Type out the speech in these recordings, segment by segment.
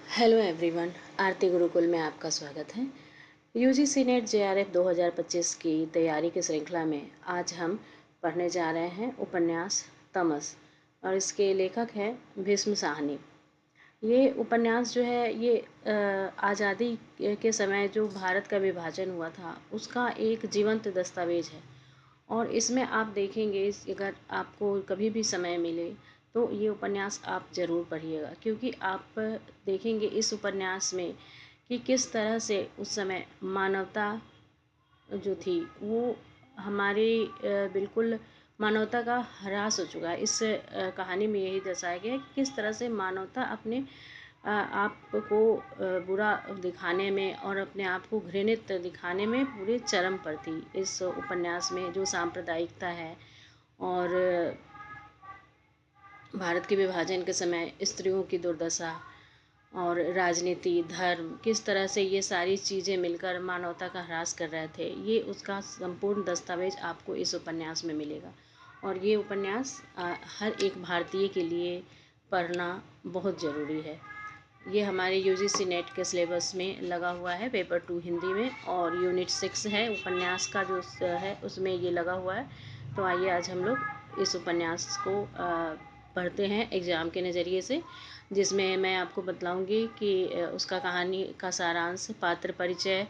Hello everyone, आरती गुरुकुल में आपका स्वागत है। यूजीसी नेट जेआरएफ 2025 की तैयारी की श्रृंखला में आज हम पढ़ने जा रहे हैं उपन्यास तमस और इसके लेखक हैं भीष्म साहनी। ये उपन्यास जो है ये आज़ादी के समय जो भारत का विभाजन हुआ था उसका एक जीवंत दस्तावेज है। और इसमें आप देखेंगे, अगर आपको कभी भी समय मिले तो ये उपन्यास आप ज़रूर पढ़िएगा, क्योंकि आप देखेंगे इस उपन्यास में कि किस तरह से उस समय मानवता जो थी वो हमारी बिल्कुल मानवता का ह्रास हो चुका है। इस कहानी में यही दर्शाया गया है कि किस तरह से मानवता अपने आप को बुरा दिखाने में और अपने आप को घृणित दिखाने में पूरे चरम पर थी। इस उपन्यास में जो सांप्रदायिकता है और भारत के विभाजन के समय स्त्रियों की दुर्दशा और राजनीति, धर्म, किस तरह से ये सारी चीज़ें मिलकर मानवता का ह्रास कर रहे थे, ये उसका संपूर्ण दस्तावेज आपको इस उपन्यास में मिलेगा। और ये उपन्यास हर एक भारतीय के लिए पढ़ना बहुत ज़रूरी है। ये हमारे यूजीसी नेट के सिलेबस में लगा हुआ है, पेपर 2 हिंदी में, और यूनिट 6 है उपन्यास का जो है उसमें ये लगा हुआ है। तो आइए आज हम लोग इस उपन्यास को पढ़ते हैं एग्ज़ाम के नज़रिए से, जिसमें मैं आपको बतलाऊंगी कि उसका कहानी का सारांश, पात्र परिचय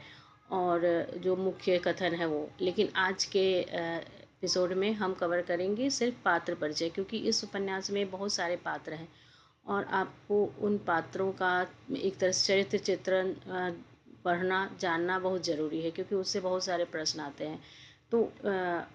और जो मुख्य कथन है वो। लेकिन आज के एपिसोड में हम कवर करेंगे सिर्फ पात्र परिचय, क्योंकि इस उपन्यास में बहुत सारे पात्र हैं और आपको उन पात्रों का एक तरह से चरित्र चित्रण पढ़ना जानना बहुत ज़रूरी है, क्योंकि उससे बहुत सारे प्रश्न आते हैं। तो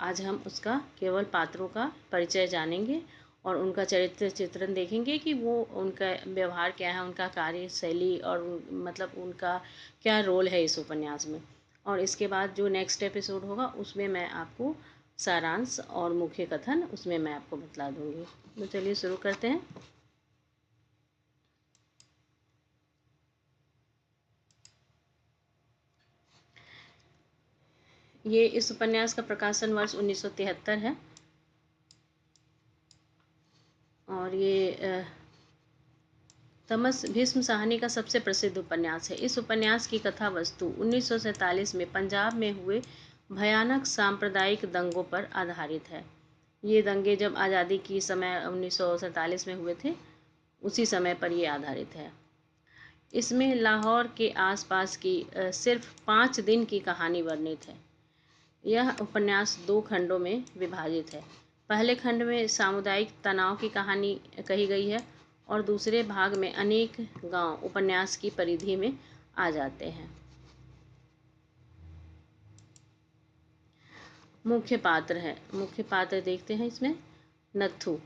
आज हम उसका केवल पात्रों का परिचय जानेंगे और उनका चरित्र चित्रण देखेंगे कि वो उनका व्यवहार क्या है, उनका कार्यशैली और मतलब उनका क्या रोल है इस उपन्यास में। और इसके बाद जो नेक्स्ट एपिसोड होगा उसमें मैं आपको सारांश और मुख्य कथन उसमें मैं आपको बतला दूंगी। तो चलिए शुरू करते हैं। ये इस उपन्यास का प्रकाशन वर्ष 1973 है और ये तमस भीष्म साहनी का सबसे प्रसिद्ध उपन्यास है। इस उपन्यास की कथा वस्तु 1947 में पंजाब में हुए भयानक सांप्रदायिक दंगों पर आधारित है। ये दंगे जब आज़ादी की समय 1947 में हुए थे, उसी समय पर ये आधारित है। इसमें लाहौर के आसपास की सिर्फ 5 दिन की कहानी वर्णित है। यह उपन्यास 2 खंडों में विभाजित है। पहले खंड में सामुदायिक तनाव की कहानी कही गई है और दूसरे भाग में अनेक गांव उपन्यास की परिधि में आ जाते हैं। मुख्य पात्र देखते हैं इसमें। नत्थू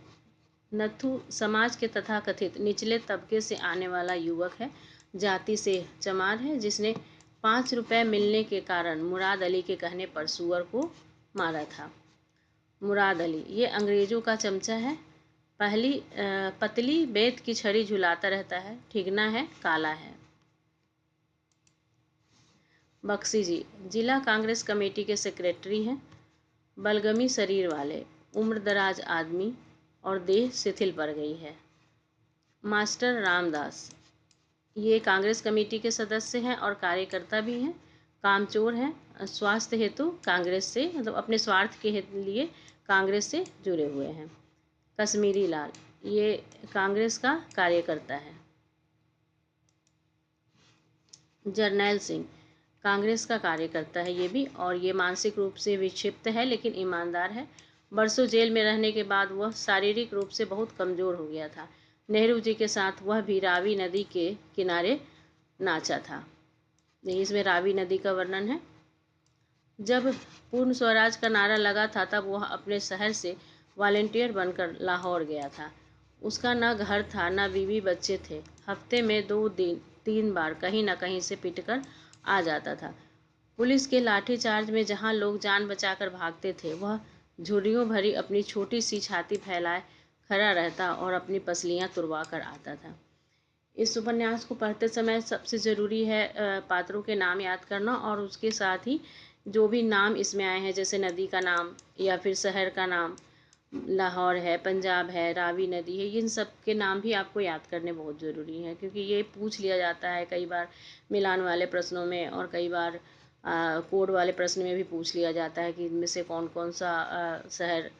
नत्थू समाज के तथाकथित निचले तबके से आने वाला युवक है। जाति से चमार है, जिसने 5 रुपए मिलने के कारण मुराद अली के कहने पर सुअर को मारा था। मुराद अली ये अंग्रेजों का चमचा है। पतली बेत की छड़ी झुलाता रहता है। ठिगना है, काला है। बख्शी जी जिला कांग्रेस कमेटी के सेक्रेटरी हैं। बलगमी शरीर वाले, उम्र दराज आदमी और देह शिथिल पड़ गई है। मास्टर रामदास ये कांग्रेस कमेटी के सदस्य हैं और कार्यकर्ता भी हैं। कामचोर हैं। स्वास्थ्य हेतु कांग्रेस से मतलब अपने स्वार्थ के लिए कांग्रेस से जुड़े हुए हैं। कश्मीरी लाल ये कांग्रेस का कार्यकर्ता है। जरनैल सिंह कांग्रेस का कार्यकर्ता है ये भी, और ये मानसिक रूप से विक्षिप्त है लेकिन ईमानदार है। बरसों जेल में रहने के बाद वह शारीरिक रूप से बहुत कमज़ोर हो गया था। नेहरू जी के साथ वह भी रावी नदी के किनारे नाचा था। इसमें रावी नदी का वर्णन है। जब पूर्ण स्वराज का नारा लगा था तब वह अपने शहर से वॉलंटियर बनकर लाहौर गया था। उसका न घर था, न बीवी बच्चे थे। हफ्ते में 2-3 बार कहीं न कहीं से पिटकर आ जाता था। पुलिस के लाठीचार्ज में जहां लोग जान बचाकर भागते थे, वह झुर्रियों भरी अपनी छोटी सी छाती फैलाए खड़ा रहता और अपनी पसलियां तुड़वा कर आता था। इस उपन्यास को पढ़ते समय सबसे ज़रूरी है पात्रों के नाम याद करना, और उसके साथ ही जो भी नाम इसमें आए हैं, जैसे नदी का नाम या फिर शहर का नाम, लाहौर है, पंजाब है, रावी नदी है, इन सब के नाम भी आपको याद करने बहुत ज़रूरी हैं, क्योंकि ये पूछ लिया जाता है कई बार मिलान वाले प्रश्नों में, और कई बार कोड वाले प्रश्न में भी पूछ लिया जाता है कि इनमें से कौन कौन सा शहर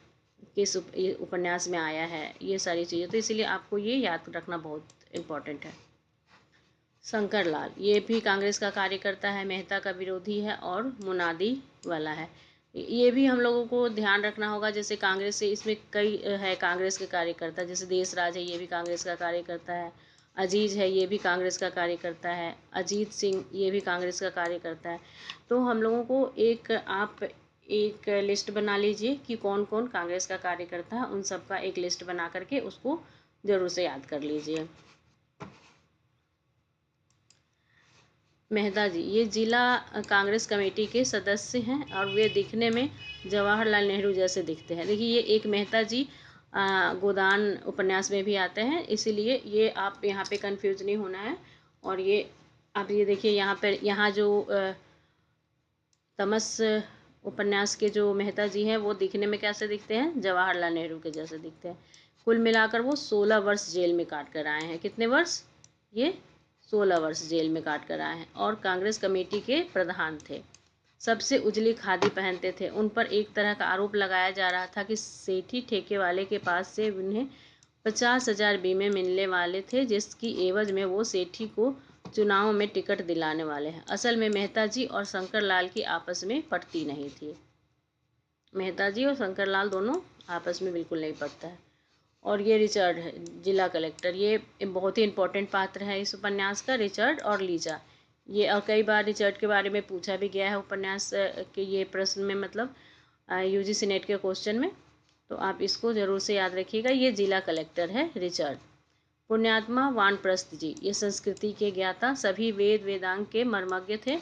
किस उपन्यास में आया है, ये सारी चीज़ें। तो इसीलिए आपको ये याद रखना बहुत इम्पोर्टेंट है। शंकर लाल, ये भी कांग्रेस का कार्यकर्ता है, मेहता का विरोधी है और मुनादी वाला है। ये भी हम लोगों को ध्यान रखना होगा। जैसे कांग्रेस से इसमें कई है कांग्रेस के कार्यकर्ता, जैसे देशराज है, ये भी कांग्रेस का कार्यकर्ता है। अजीज है, ये भी कांग्रेस का कार्यकर्ता है। अजीत सिंह, ये भी कांग्रेस का कार्यकर्ता है। तो हम लोगों को आप एक लिस्ट बना लीजिए कि कौन कौन कांग्रेस का कार्यकर्ता है, उन सब का एक लिस्ट बना करके उसको ज़रूर से याद कर लीजिए। मेहता जी, ये जिला कांग्रेस कमेटी के सदस्य हैं और वे दिखने में जवाहरलाल नेहरू जैसे दिखते हैं। देखिए, ये एक मेहता जी गोदान उपन्यास में भी आते हैं, इसीलिए ये आप यहाँ पे कंफ्यूज नहीं होना है। और ये आप ये देखिए, यहाँ जो तमस उपन्यास के जो मेहता जी हैं वो दिखने में कैसे दिखते हैं, जवाहरलाल नेहरू के जैसे दिखते हैं। कुल मिलाकर वो 16 वर्ष जेल में काट कर आए हैं। कितने वर्ष? ये 16 वर्ष जेल में काट कर आए हैं और कांग्रेस कमेटी के प्रधान थे। सबसे उजली खादी पहनते थे। उन पर एक तरह का आरोप लगाया जा रहा था कि सेठी ठेके वाले के पास से उन्हें 50,000 बीमे मिलने वाले थे, जिसकी एवज में वो सेठी को चुनाव में टिकट दिलाने वाले हैं। असल में मेहता जी और शंकर लाल की आपस में पटती नहीं थी। मेहता जी और शंकर लाल दोनों आपस में बिल्कुल नहीं पटता है। और ये रिचर्ड है, जिला कलेक्टर। ये बहुत ही इम्पोर्टेंट पात्र है इस उपन्यास का, रिचर्ड और लीजा। ये और कई बार रिचर्ड के बारे में पूछा भी गया है उपन्यास के ये प्रश्न में, मतलब यूजीसी नेट के क्वेश्चन में। तो आप इसको ज़रूर से याद रखिएगा। ये जिला कलेक्टर है रिचर्ड। पुण्यात्मा वानप्रस्थ जी, ये संस्कृति के ज्ञाता, सभी वेद वेदांग के मर्मज्ञ थे।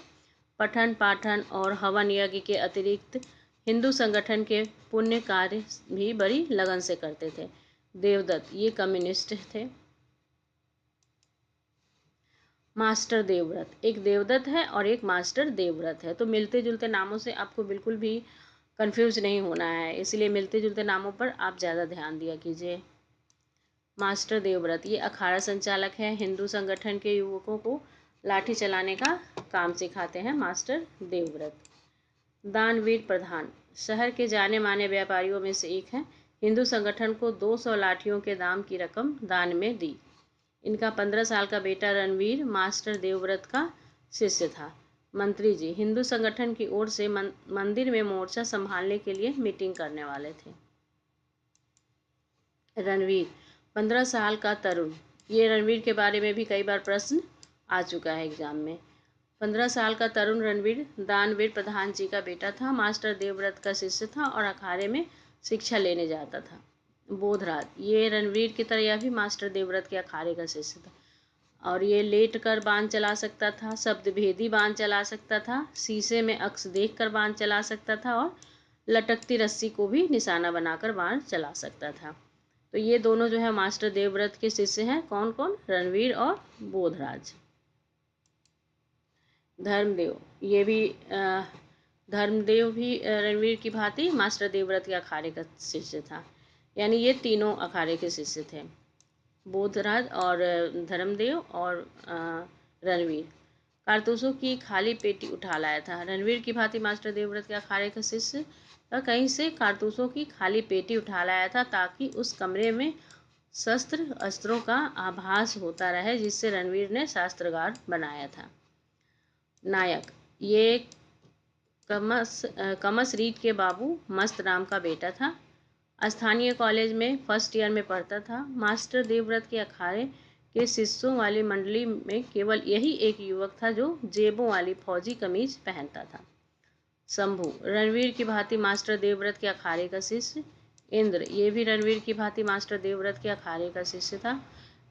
पठन पाठन और हवन यज्ञ के अतिरिक्त हिंदू संगठन के पुण्य कार्य भी बड़ी लगन से करते थे। देवदत्त, ये कम्युनिस्ट थे। मास्टर देवव्रत, एक देवदत्त है और एक मास्टर देवव्रत है। तो मिलते जुलते नामों से आपको बिल्कुल भी कंफ्यूज नहीं होना है, इसलिए मिलते जुलते नामों पर आप ज़्यादा ध्यान दिया कीजिए। मास्टर देवव्रत, ये अखाड़ा संचालक है, हिंदू संगठन के युवकों को लाठी चलाने का काम सिखाते हैं मास्टर देवव्रत। दानवीर प्रधान, शहर के जाने माने व्यापारियों में से एक हैं। हिंदू संगठन को 200 लाठियों के दाम की रकम दान में दी। इनका 15 साल का बेटा रणवीर मास्टर देवव्रत का शिष्य था। मंत्री जी, हिंदू संगठन की ओर से मंदिर में मोर्चा संभालने के लिए मीटिंग करने वाले थे। रणवीर, 15 साल का तरुण। ये रणवीर के बारे में भी कई बार प्रश्न आ चुका है एग्जाम में। 15 साल का तरुण रणवीर दानवीर प्रधान जी का बेटा था, मास्टर देवव्रत का शिष्य था और अखाड़े में शिक्षा लेने जाता था। बोधराज, ये रणवीर की तरह यह भी मास्टर देवव्रत के अखाड़े का शिष्य था और ये लेट कर बाण चला सकता था, शब्द भेदी बाण चला सकता था, शीशे में अक्स देख कर बाण चला सकता था और लटकती रस्सी को भी निशाना बनाकर बाण चला सकता था। तो ये दोनों जो है मास्टर देवव्रत के शिष्य हैं। कौन कौन? रणवीर और बोधराज। धर्मदेव, ये भी धर्मदेव भी रणवीर की भांति मास्टर देवव्रत के अखाड़े का शिष्य था। यानी ये तीनों अखाड़े के शिष्य थे, बोधराज और धर्मदेव और रणवीर। कारतूसों की खाली पेटी उठा लाया था। रणवीर की भांति मास्टर देवव्रत के अखाड़े का शिष्य कहीं से कारतूसों की खाली पेटी उठा लाया था, ताकि उस कमरे में शस्त्र अस्त्रों का आभास होता रहे, जिससे रणवीर ने शास्त्रागार बनाया था। नायक, ये कमस रीत के बाबू मस्त राम का बेटा था। स्थानीय कॉलेज में फर्स्ट ईयर में पढ़ता था। मास्टर देवव्रत के अखाड़े के शिष्यों वाली मंडली में केवल यही एक युवक था जो जेबों वाली फौजी कमीज पहनता था। शंभू, रणवीर की भांति मास्टर देवव्रत के अखाड़े का शिष्य। इंद्र, ये भी रणवीर की भांति मास्टर देवव्रत के अखाड़े का शिष्य था।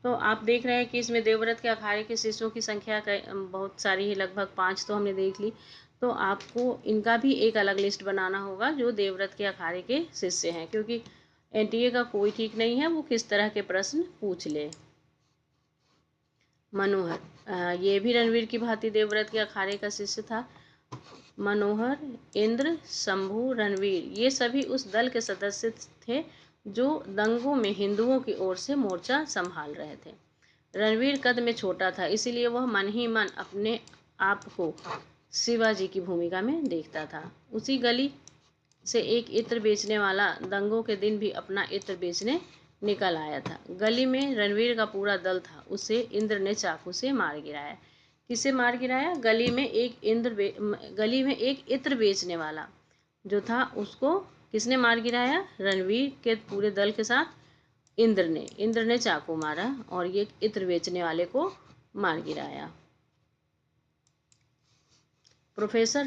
तो आप देख रहे हैं कि इसमें देवव्रत के अखाड़े के शिष्यों की संख्या बहुत सारी है, लगभग 5 तो हमने देख ली। तो आपको इनका भी एक अलग लिस्ट बनाना होगा जो देवव्रत के अखाड़े के शिष्य हैं, क्योंकि एनटीए का कोई ठीक नहीं है वो किस तरह के प्रश्न पूछ ले। मनोहर, ये भी रणवीर की भांति देवव्रत के अखाड़े का शिष्य था। मनोहर, इंद्र, शंभू, रणवीर, ये सभी उस दल के सदस्य थे जो दंगों में हिंदुओं की ओर से मोर्चा संभाल रहे थे। रणवीर कद में छोटा था, इसीलिए वह मन ही मन अपने आप को शिवाजी की भूमिका में देखता था। उसी गली से एक इत्र बेचने वाला दंगों के दिन भी अपना इत्र बेचने निकल आया था। गली में रणवीर का पूरा दल था, उसे इंद्र ने चाकू से मार गिराया। किसे मार गिराया? गली में एक इत्र बेचने वाला जो था, उसको किसने मार गिराया? रणवीर के पूरे दल के साथ इंद्र ने चाकू मारा और ये इत्र बेचने वाले को मार गिराया। प्रोफेसर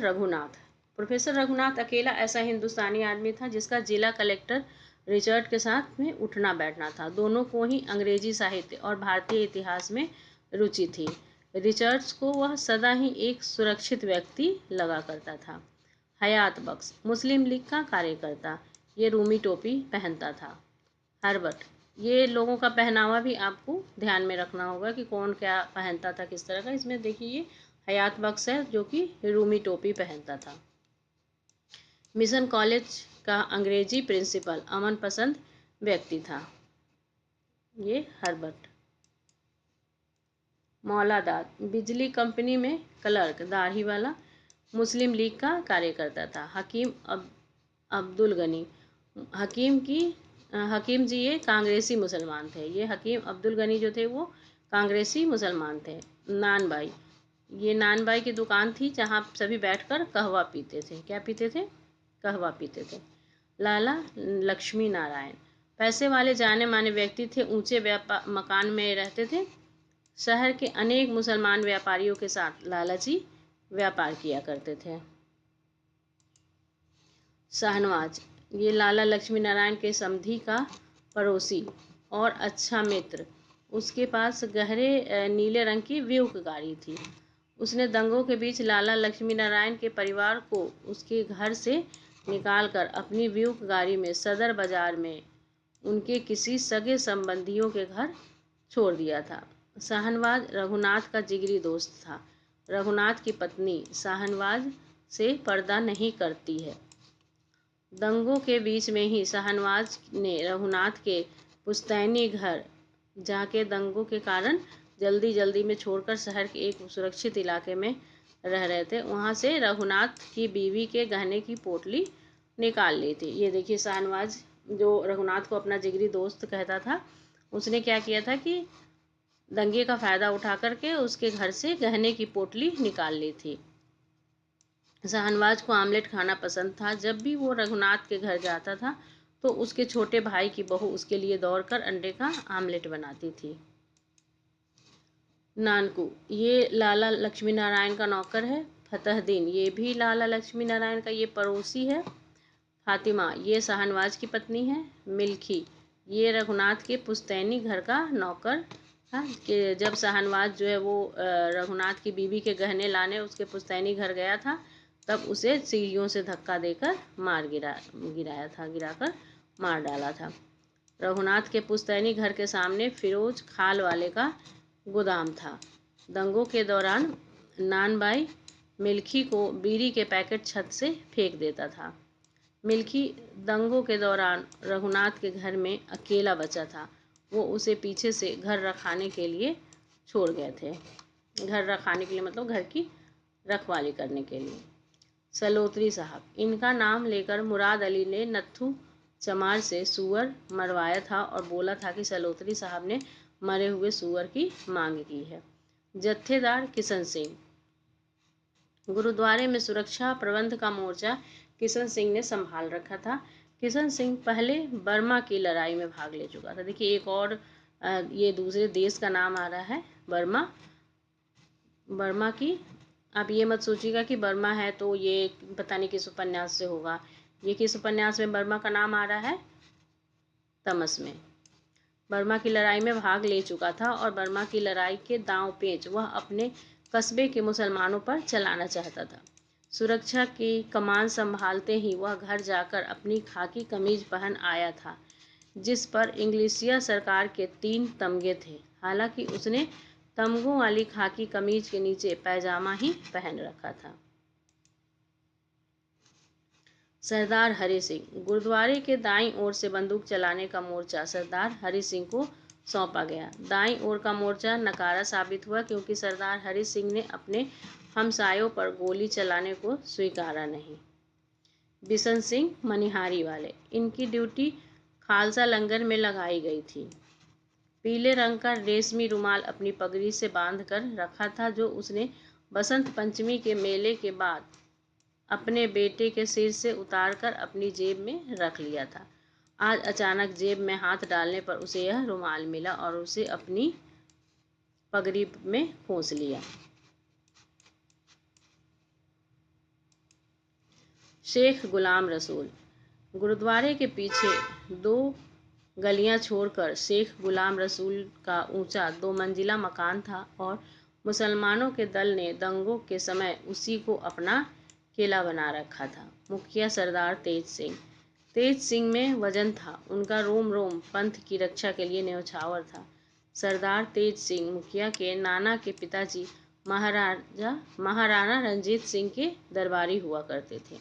रघुनाथ अकेला ऐसा हिंदुस्तानी आदमी था जिसका जिला कलेक्टर रिचर्ड के साथ में उठना बैठना था। दोनों को ही अंग्रेजी साहित्य और भारतीय इतिहास में रुचि थी। रिचर्ड्स को वह सदा ही एक सुरक्षित व्यक्ति लगा करता था। हयात बख्श मुस्लिम लीग का कार्यकर्ता, ये रूमी टोपी पहनता था। हर्बर्ट, ये लोगों का पहनावा भी आपको ध्यान में रखना होगा कि कौन क्या पहनता था, किस तरह का। इसमें देखिए ये हयात बख्श है जो कि रूमी टोपी पहनता था। मिशन कॉलेज का अंग्रेजी प्रिंसिपल अमन पसंद व्यक्ति था, ये हर्बर्ट। मौलादाद बिजली कंपनी में क्लर्क, दाढ़ी वाला, मुस्लिम लीग का कार्यकर्ता था। हकीम अब्दुल गनी, हकीम जी ये कांग्रेसी मुसलमान थे। ये हकीम अब्दुल गनी जो थे वो कांग्रेसी मुसलमान थे। नानबाई, ये नानबाई की दुकान थी जहाँ सभी बैठकर कहवा पीते थे। क्या पीते थे? कहवा पीते थे। लाला लक्ष्मी नारायण, पैसे वाले जाने माने व्यक्ति थे, ऊंचे मकान में रहते थे। शहर के अनेक मुसलमान व्यापारियों के साथ लालाजी व्यापार किया करते थे। शाहनवाज, ये लाला लक्ष्मी नारायण के समधी का पड़ोसी और अच्छा मित्र। उसके पास गहरे नीले रंग की व्यूक गाड़ी थी। उसने दंगों के बीच लाला लक्ष्मी नारायण के परिवार को उसके घर से निकालकर अपनी व्यूक गाड़ी में सदर बाजार में उनके किसी सगे संबंधियों के घर छोड़ दिया था। शाहनवाज रघुनाथ का जिगरी दोस्त था। रघुनाथ की पत्नी शाहनवाज से पर्दा नहीं करती है। दंगों के बीच में ही शाहनवाज ने रघुनाथ के पुश्तैनी घर जाके दंगों के कारण जल्दी जल्दी में छोड़कर शहर के एक सुरक्षित इलाके में रह रहे थे, वहाँ से रघुनाथ की बीवी के गहने की पोटली निकाल ली थी। ये देखिए शाहनवाज जो रघुनाथ को अपना जिगरी दोस्त कहता था, उसने क्या किया था कि दंगे का फ़ायदा उठा करके उसके घर से गहने की पोटली निकाल ली थी। शाहनवाज को आमलेट खाना पसंद था। जब भी वो रघुनाथ के घर जाता था तो उसके छोटे भाई की बहू उसके लिए दौड़कर अंडे का आमलेट बनाती थी। नानकू, ये लाला लक्ष्मी नारायण का नौकर है। फतहदीन, ये भी लाला लक्ष्मी नारायण का ये पड़ोसी है। फातिमा, ये शाहनवाज की पत्नी है। मिल्खी, ये रघुनाथ के पुश्तैनी घर का नौकर था। कि जब शाहनवाज जो है वो रघुनाथ की बीवी के गहने लाने उसके पुश्तैनी घर गया था, तब उसे सीढ़ियों से धक्का देकर गिराकर मार डाला था। रघुनाथ के पुश्तैनी घर के सामने फिरोज खाल वाले का गोदाम था। दंगों के दौरान नानबाई मिल्खी को बीड़ी के पैकेट छत से फेंक देता था। मिल्खी दंगों के दौरान रघुनाथ के घर में अकेला बचा था। वो उसे पीछे से घर रखाने के लिए छोड़ गए थे। घर रखाने के लिए मतलब घर की रखवाली करने के लिए। सलोत्री साहब, इनका नाम लेकर मुराद अली ने नत्थू चमार से सूअर मरवाया था और बोला था कि सलोत्री साहब ने मरे हुए सूअर की मांग की है। जत्थेदार किशन सिंह, गुरुद्वारे में सुरक्षा प्रबंध का मोर्चा किशन सिंह ने संभाल रखा था। किशन सिंह पहले बर्मा की लड़ाई में भाग ले चुका था। देखिए एक और ये दूसरे देश का नाम आ रहा है, बर्मा की। आप ये मत सोचिएगा कि बर्मा है तो ये पता नहीं किस उपन्यास से होगा। ये किस उपन्यास में बर्मा का नाम आ रहा है? तमस में। बर्मा की लड़ाई में भाग ले चुका था और बर्मा की लड़ाई के दांव पेच वह अपने कस्बे के मुसलमानों पर चलाना चाहता था। सुरक्षा की कमान संभालते ही वह घर जाकर अपनी खाकी कमीज पहन आया था, जिस पर इंग्लिशिया सरकार के 3 तमगे थे। हालांकि उसने तमगों वाली खाकी कमीज के नीचे पैजामा ही पहन रखा था। सरदार हरि सिंह। गुरुद्वारे के दाईं ओर से बंदूक चलाने का मोर्चा सरदार हरि सिंह को सौंपा गया। दाईं ओर का मोर्चा नकारा साबित हुआ क्योंकि सरदार हरि सिंह ने अपने हमसायों पर गोली चलाने को स्वीकारा नहीं। बिशन सिंह मनिहारी वाले, इनकी ड्यूटी खालसा लंगर में लगाई गई थी। पीले रंग का रेशमी रुमाल अपनी पगड़ी से बांध कर रखा था, जो उसने बसंत पंचमी के मेले के बाद अपने बेटे के सिर से उतारकर अपनी जेब में रख लिया था। आज अचानक जेब में हाथ डालने पर उसे यह रुमाल मिला और उसे अपनी पगड़ी में खोस लिया। शेख गुलाम रसूल। गुरुद्वारे के पीछे 2 गलियां छोड़कर शेख गुलाम रसूल का ऊंचा 2 मंजिला मकान था और मुसलमानों के दल ने दंगों के समय उसी को अपना किला बना रखा था। मुखिया सरदार तेज सिंह। तेज सिंह में वजन था, उनका रोम रोम पंथ की रक्षा के लिए न्यौछावर था। सरदार तेज सिंह मुखिया के नाना के पिताजी महाराणा रंजीत सिंह के दरबारी हुआ करते थे।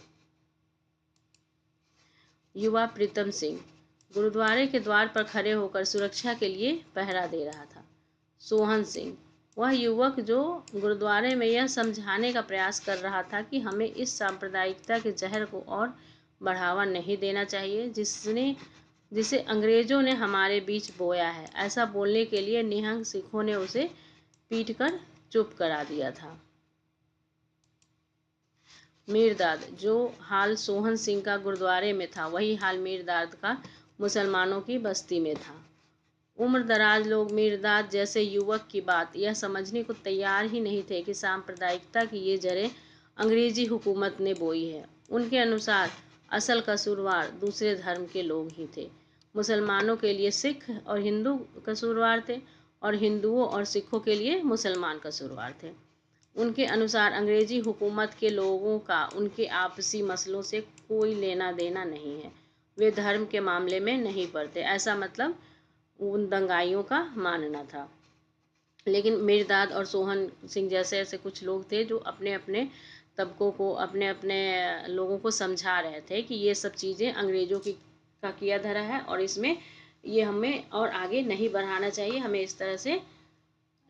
युवा प्रीतम सिंह गुरुद्वारे के द्वार पर खड़े होकर सुरक्षा के लिए पहरा दे रहा था। सोहन सिंह, वह युवक जो गुरुद्वारे में यह समझाने का प्रयास कर रहा था कि हमें इस सांप्रदायिकता के जहर को और बढ़ावा नहीं देना चाहिए जिसे अंग्रेजों ने हमारे बीच बोया है। ऐसा बोलने के लिए निहंग सिखों ने उसे पीटकर चुप करा दिया था। मीरदाद, जो हाल सोहन सिंह का गुरुद्वारे में था, वही हाल मीरदाद का मुसलमानों की बस्ती में था। उम्र दराज लोग मीरदाद जैसे युवक की बात यह समझने को तैयार ही नहीं थे कि सांप्रदायिकता की ये जड़ें अंग्रेजी हुकूमत ने बोई है। उनके अनुसार असल कसूरवार दूसरे धर्म के लोग ही थे। मुसलमानों के लिए सिख और हिंदू कसूरवार थे और हिंदुओं और सिखों के लिए मुसलमान कसूरवार थे। उनके अनुसार अंग्रेजी हुकूमत के लोगों का उनके आपसी मसलों से कोई लेना देना नहीं है। वे धर्म के मामले में नहीं पड़ते, ऐसा मतलब उन दंगाइयों का मानना था। लेकिन मीरदाद और सोहन सिंह जैसे ऐसे कुछ लोग थे जो अपने अपने तबकों को, अपने अपने लोगों को समझा रहे थे कि ये सब चीज़ें अंग्रेज़ों की का किया धरा है और इसमें ये हमें और आगे नहीं बढ़ाना चाहिए, हमें इस तरह से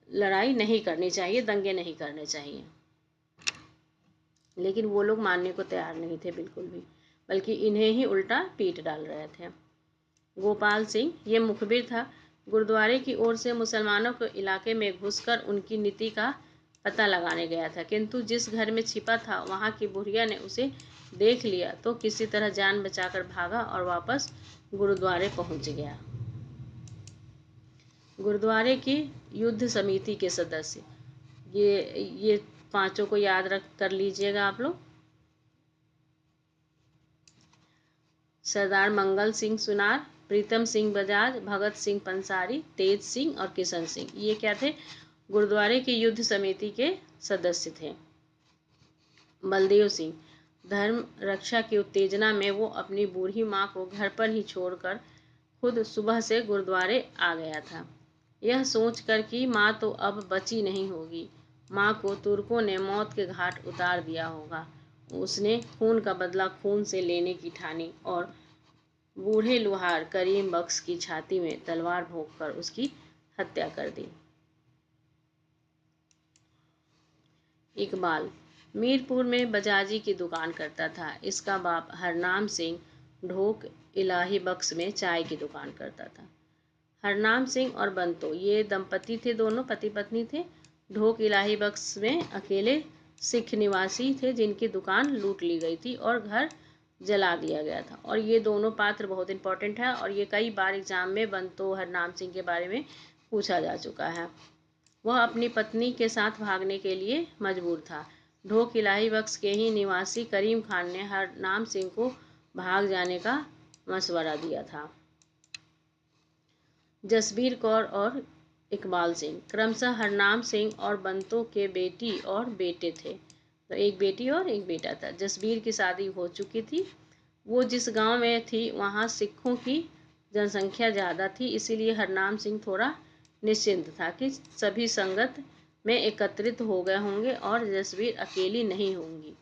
लड़ाई नहीं करनी चाहिए, दंगे नहीं करने चाहिए। लेकिन वो लोग मानने को तैयार नहीं थे बिल्कुल भी, बल्कि इन्हें ही उल्टा पीट डाल रहे थे। गोपाल सिंह, ये मुखबिर था, गुरुद्वारे की ओर से मुसलमानों के इलाके में घुसकर उनकी नीति का पता लगाने गया था, किंतु जिस घर में छिपा था वहाँ की बुढ़िया ने उसे देख लिया तो किसी तरह जान बचाकर भागा और वापस गुरुद्वारे पहुँच गया। गुरुद्वारे की युद्ध समिति के सदस्य, ये 5 को याद कर लीजिएगा आप लोग। सरदार मंगल सिंह सुनार, प्रीतम सिंह बजाज, भगत सिंह पंसारी, तेज सिंह और किशन सिंह, ये क्या थे? गुरुद्वारे की युद्ध समिति के सदस्य थे। बलदेव सिंह, धर्म रक्षा की उत्तेजना में वो अपनी बूढ़ी माँ को घर पर ही छोड़कर खुद सुबह से गुरुद्वारे आ गया था, यह सोचकर कि माँ तो अब बची नहीं होगी, माँ को तुर्कों ने मौत के घाट उतार दिया होगा। उसने खून का बदला खून से लेने की ठानी और बूढ़े लुहार करीम बख्श की छाती में तलवार भोंककर उसकी हत्या कर दी। इकबाल, मीरपुर में बजाजी की दुकान करता था। इसका बाप हरनाम सिंह ढोक इलाही बख्श में चाय की दुकान करता था। हरनाम सिंह और बंतो ये दंपति थे, दोनों पति पत्नी थे। ढोक इलाही बख्श में अकेले सिख निवासी थे जिनकी दुकान लूट ली गई थी और घर जला दिया गया था। और ये दोनों पात्र बहुत इंपॉर्टेंट है और ये कई बार एग्जाम में बंतो हरनाम सिंह के बारे में पूछा जा चुका है। वह अपनी पत्नी के साथ भागने के लिए मजबूर था। ढोक इलाही बख्श के ही निवासी करीम खान ने हरनाम सिंह को भाग जाने का मशवरा दिया था। जसबीर कौर और इकबाल सिंह क्रमशः हरनाम सिंह और बंतो के बेटी और बेटे थे, तो एक बेटी और एक बेटा था। जसबीर की शादी हो चुकी थी। वो जिस गांव में थी वहाँ सिखों की जनसंख्या ज़्यादा थी, इसीलिए हरनाम सिंह थोड़ा निश्चिंत था कि सभी संगत में एकत्रित हो गए होंगे और जसबीर अकेली नहीं होंगी।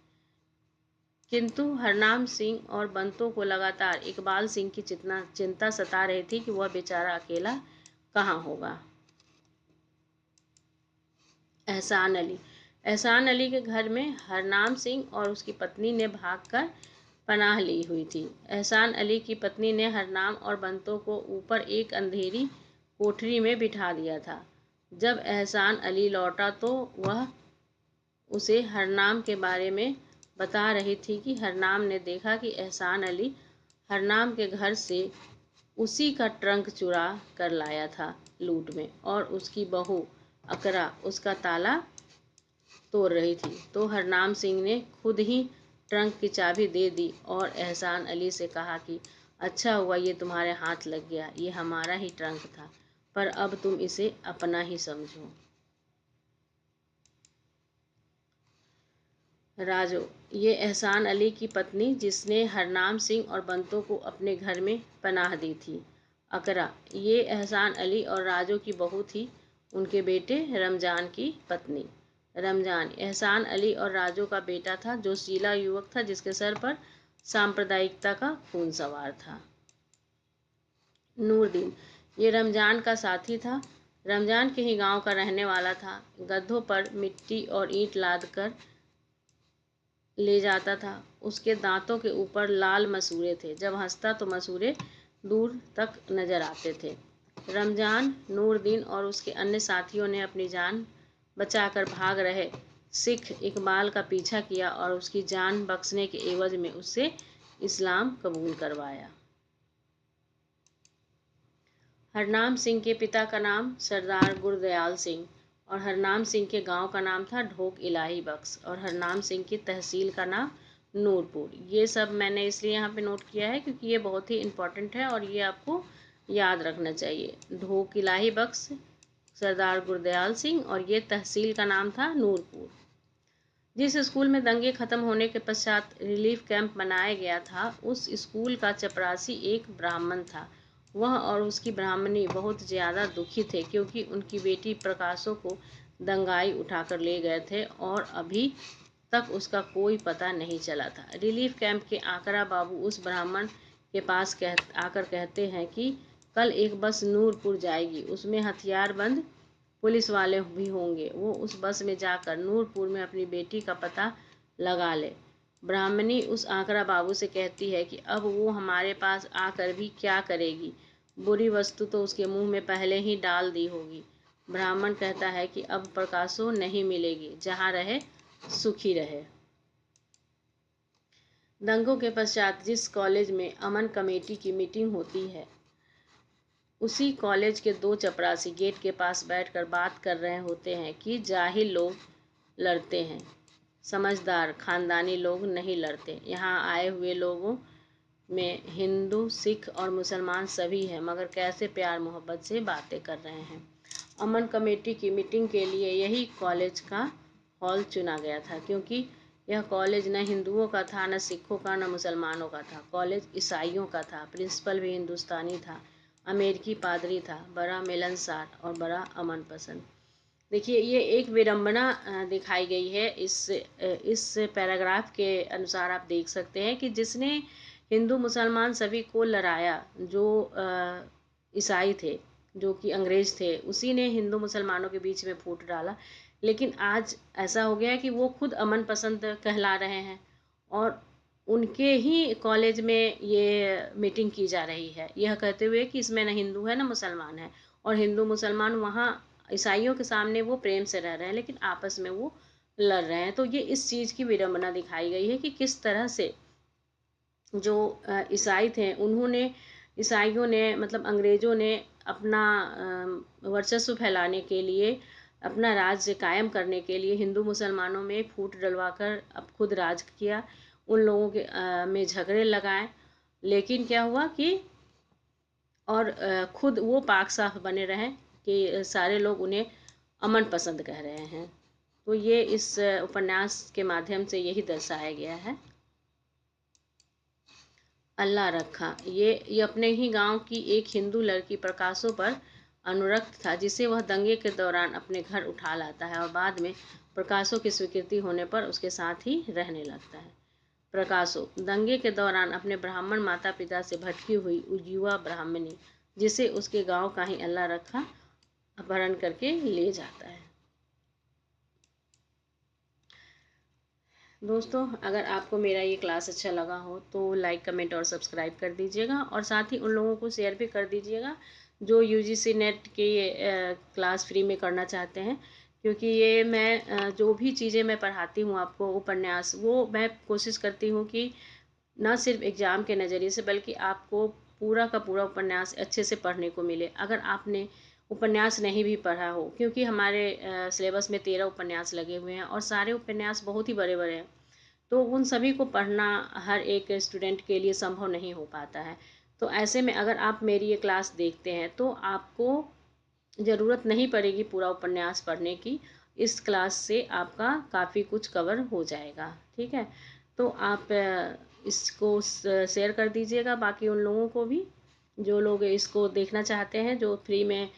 किंतु हरनाम सिंह और बंतों को लगातार इकबाल सिंह की चिंता सता रही थी कि वह बेचारा अकेला कहाँ होगा। एहसान अली के घर में हरनाम सिंह और उसकी पत्नी ने भागकर पनाह ली हुई थी। एहसान अली की पत्नी ने हरनाम और बंतों को ऊपर एक अंधेरी कोठरी में बिठा दिया था। जब एहसान अली लौटा तो वह उसे हरनाम के बारे में बता रही थी कि हरनाम ने देखा कि एहसान अली हरनाम के घर से उसी का ट्रंक चुरा कर लाया था लूट में, और उसकी बहू अकरा उसका ताला तोड़ रही थी। तो हरनाम सिंह ने खुद ही ट्रंक की चाबी दे दी और एहसान अली से कहा कि अच्छा हुआ ये तुम्हारे हाथ लग गया, ये हमारा ही ट्रंक था, पर अब तुम इसे अपना ही समझो। राजो, ये एहसान अली की पत्नी जिसने हरनाम सिंह और बंतों को अपने घर में पनाह दी थी। अकरा, ये एहसान अली और राजो की बहू थी, उनके बेटे रमजान की पत्नी। रमजान एहसान अली और राजो का बेटा था, जो शीला युवक था जिसके सर पर सांप्रदायिकता का खून सवार था। नूरदीन, ये रमजान का साथी था, रमजान के ही गांव का रहने वाला था। गधों पर मिट्टी और ईंट लाद कर ले जाता था। उसके दांतों के ऊपर लाल मसूरे थे, जब हंसता तो मसूरे दूर तक नजर आते थे। रमजान, नूरदीन और उसके अन्य साथियों ने अपनी जान बचाकर भाग रहे सिख इकबाल का पीछा किया और उसकी जान बख्शने के एवज में उससे इस्लाम कबूल करवाया। हरनाम सिंह के पिता का नाम सरदार गुरदयाल सिंह और हरनाम सिंह के गांव का नाम था ढोक इलाही बख्श और हरनाम सिंह की तहसील का नाम नूरपुर। ये सब मैंने इसलिए यहाँ पे नोट किया है क्योंकि ये बहुत ही इम्पोर्टेंट है और ये आपको याद रखना चाहिए। ढोक इलाही बख्श, सरदार गुरदयाल सिंह और ये तहसील का नाम था नूरपुर। जिस स्कूल में दंगे खत्म होने के पश्चात रिलीफ कैंप बनाया गया था, उस स्कूल का चपरासी एक ब्राह्मण था। वह और उसकी ब्राह्मणी बहुत ज़्यादा दुखी थे क्योंकि उनकी बेटी प्रकाशों को दंगाई उठाकर ले गए थे और अभी तक उसका कोई पता नहीं चला था। रिलीफ कैंप के आकरा बाबू उस ब्राह्मण के पास आकर कहते हैं कि कल एक बस नूरपुर जाएगी, उसमें हथियारबंद पुलिस वाले भी होंगे, वो उस बस में जाकर नूरपुर में अपनी बेटी का पता लगा ले। ब्राह्मणी उस आकरा बाबू से कहती है कि अब वो हमारे पास आकर भी क्या करेगी, बुरी वस्तु तो उसके मुंह में पहले ही डाल दी होगी। ब्राह्मण कहता है कि अब प्रकाशो नहीं मिलेगी, जहाँ रहे सुखी रहे। दंगों के पश्चात जिस कॉलेज में अमन कमेटी की मीटिंग होती है, उसी कॉलेज के दो चपरासी गेट के पास बैठकर बात कर रहे होते हैं कि जाहिल लोग लड़ते हैं, समझदार खानदानी लोग नहीं लड़ते। यहाँ आए हुए लोगों में हिंदू, सिख और मुसलमान सभी हैं, मगर कैसे प्यार मोहब्बत से बातें कर रहे हैं। अमन कमेटी की मीटिंग के लिए यही कॉलेज का हॉल चुना गया था, क्योंकि यह कॉलेज न हिंदुओं का था, न सिखों का, न मुसलमानों का था। कॉलेज ईसाइयों का था, प्रिंसिपल भी हिंदुस्तानी था, अमेरिकी पादरी था, बड़ा मिलनसार और बड़ा अमन पसंद। देखिए, ये एक विडंबना दिखाई गई है इस पैराग्राफ के अनुसार। आप देख सकते हैं कि जिसने हिंदू मुसलमान सभी को लड़ाया, जो ईसाई थे, जो कि अंग्रेज थे, उसी ने हिंदू मुसलमानों के बीच में फूट डाला। लेकिन आज ऐसा हो गया है कि वो खुद अमन पसंद कहला रहे हैं और उनके ही कॉलेज में ये मीटिंग की जा रही है, यह कहते हुए कि इसमें न हिंदू है न मुसलमान है, और हिंदू मुसलमान वहाँ ईसाइयों के सामने वो प्रेम से रह रहे हैं, लेकिन आपस में वो लड़ रहे हैं। तो ये इस चीज़ की विडंबना दिखाई गई है कि किस तरह से जो ईसाई थे, ईसाइयों ने मतलब अंग्रेज़ों ने अपना वर्चस्व फैलाने के लिए, अपना राज्य कायम करने के लिए हिंदू मुसलमानों में फूट डलवाकर अब खुद राज किया, उन लोगों के में झगड़े लगाए। लेकिन क्या हुआ कि और खुद वो पाक साफ बने रहें कि सारे लोग उन्हें अमन पसंद कह रहे हैं। तो ये इस उपन्यास के माध्यम से यही दर्शाया गया है। अल्लाह रखा, ये अपने ही गांव की एक हिंदू लड़की प्रकाशों पर अनुरक्त था, जिसे वह दंगे के दौरान अपने घर उठा लाता है और बाद में प्रकाशों की स्वीकृति होने पर उसके साथ ही रहने लगता है। प्रकाशो। दंगे के दौरान अपने ब्राह्मण माता पिता से भटकी हुई युवा ब्राह्मणी, जिसे उसके गांव का ही अल्लाह रखा, अपहरण करके ले जाता है। दोस्तों, अगर आपको मेरा ये क्लास अच्छा लगा हो तो लाइक, कमेंट और सब्सक्राइब कर दीजिएगा, और साथ ही उन लोगों को शेयर भी कर दीजिएगा जो यूजीसी नेट के क्लास फ्री में करना चाहते हैं, क्योंकि ये मैं जो भी चीज़ें मैं पढ़ाती हूँ आपको, उपन्यास, वो मैं कोशिश करती हूँ कि ना सिर्फ एग्ज़ाम के नज़रिए से, बल्कि आपको पूरा का पूरा उपन्यास अच्छे से पढ़ने को मिले। अगर आपने उपन्यास नहीं भी पढ़ा हो, क्योंकि हमारे सिलेबस में 13 उपन्यास लगे हुए हैं और सारे उपन्यास बहुत ही बड़े बड़े हैं, तो उन सभी को पढ़ना हर एक स्टूडेंट के लिए संभव नहीं हो पाता है। तो ऐसे में अगर आप मेरी ये क्लास देखते हैं तो आपको ज़रूरत नहीं पड़ेगी पूरा उपन्यास पढ़ने की। इस क्लास से आपका काफ़ी कुछ कवर हो जाएगा। ठीक है, तो आप इसको शेयर कर दीजिएगा बाकी उन लोगों को भी, जो लोग इसको देखना चाहते हैं, जो फ्री में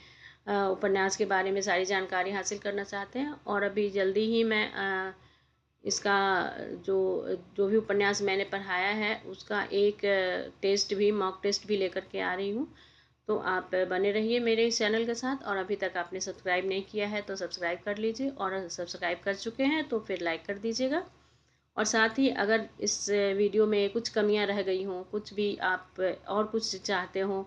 उपन्यास के बारे में सारी जानकारी हासिल करना चाहते हैं। और अभी जल्दी ही मैं इसका जो जो भी उपन्यास मैंने पढ़ाया है उसका एक टेस्ट भी, मॉक टेस्ट भी लेकर के आ रही हूँ। तो आप बने रहिए मेरे इस चैनल के साथ, और अभी तक आपने सब्सक्राइब नहीं किया है तो सब्सक्राइब कर लीजिए, और सब्सक्राइब कर चुके हैं तो फिर लाइक कर दीजिएगा। और साथ ही अगर इस वीडियो में कुछ कमियां रह गई हों, कुछ भी आप और कुछ चाहते हो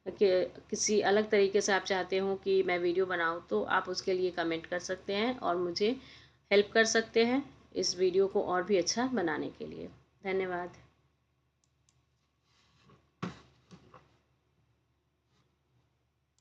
कि किसी अलग तरीके से आप चाहते हो कि मैं वीडियो बनाऊं, तो आप उसके लिए कमेंट कर सकते हैं और मुझे हेल्प कर सकते हैं इस वीडियो को और भी अच्छा बनाने के लिए। धन्यवाद।